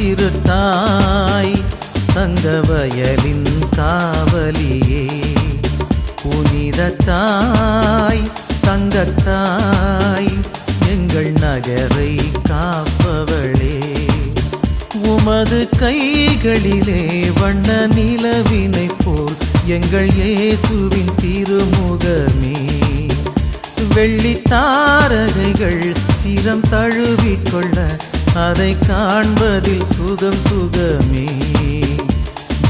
திருத்தாய் தங்கவயலின் காவலியே புனிதத்தாய் தங்கத்தாய் எங்கள் நகரை காப்பவளே உமது கைகளிலே வண்ண நிலவினை போல் எங்கள் இயேசுவின் திருமுகமே வெள்ளித்தாரகைகள் சிரம் தழுவிக்கொள்ள அதை காண்பதில் சுகம் சுகமே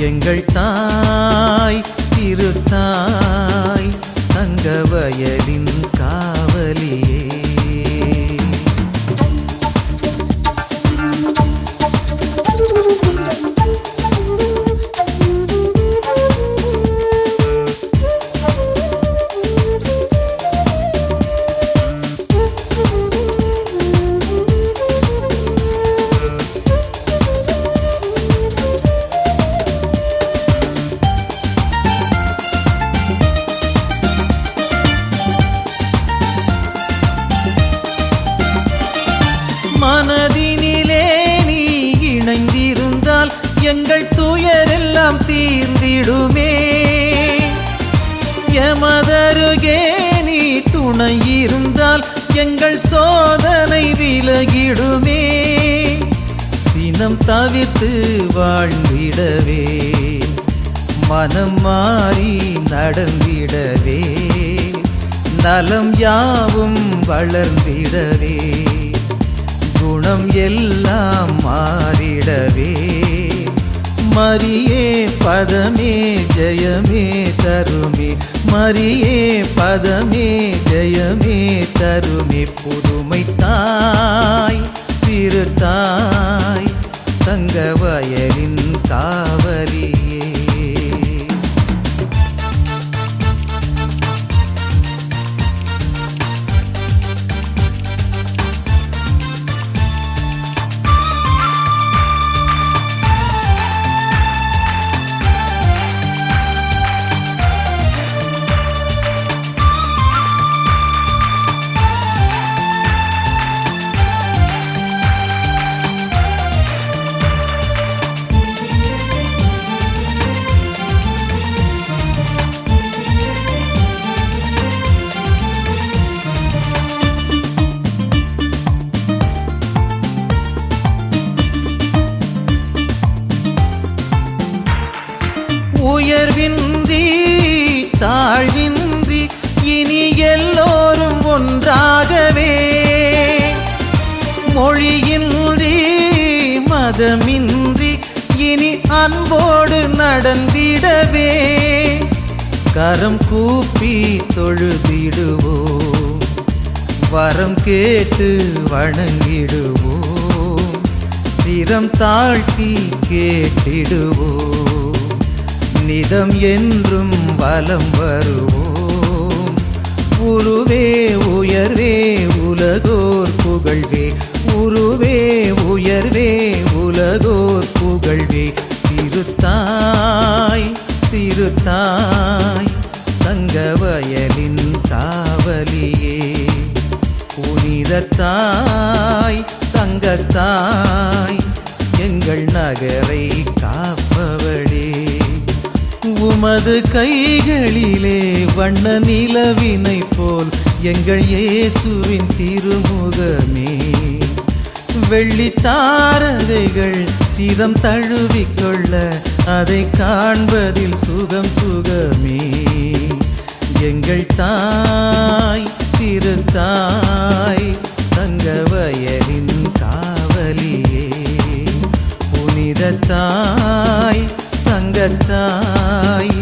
எங்கள் தாய் திருத்தாய் தங்கவயலின் காவலியே மனதினிலே நீ இணைந்திருந்தால் எங்கள் துயரெல்லாம் தீர்ந்திடுமே எமதருகே நீ துணையிருந்தால் எங்கள் சோதனை விலகிடுமே சினம் தவிர்த்து வாழ்ந்திடவே மனம் மாறி நடந்திடவே நலம் யாவும் வளர்ந்திடவே குணம் எல்லாம் மாறிடவே மரியே பதமே ஜெயமே தருமே மரியே பதமே ஜெயமே தருமே புதுமை தாய் திருத்தாய் தங்கவயலின் காவலியே உயர்வின்றி தாழ்வின்றி இனி எல்லோரும் ஒன்றாகவே மொழியின்றி மதமின்றி இனி அன்போடு நடந்திடவே கரம் கூப்பி தொழுதிடுவோம் வரம் கேட்டு வணங்கிடுவோம் சிரம் தாழ்த்தி கேட்டிடுவோம் நிதம் என்றும் வலம் வருவோம் உருவே உயர்வே உலகோர் புகழ்வே உருவே உயர்வே உலகோர் புகழ்வே திருத்தாய் திருத்தாய் தங்கவயலின் காவலியே புனிதத்தாய் தங்கத்தாய் எங்கள் நகரை காப்பவளே உமது கைகளிலே வண்ண நிலவினை போல் எங்கள் இயேசுவின் திருமுகமே வெள்ளித்தாரகைகள் சிரம் தழுவிக்கொள்ள அதை காண்பதில் சுகம் சுகமே எங்கள் தாய் திருத்தாய் தங்கவயலின் காவலியே புனிதத்தாய் தங்கத்தாய்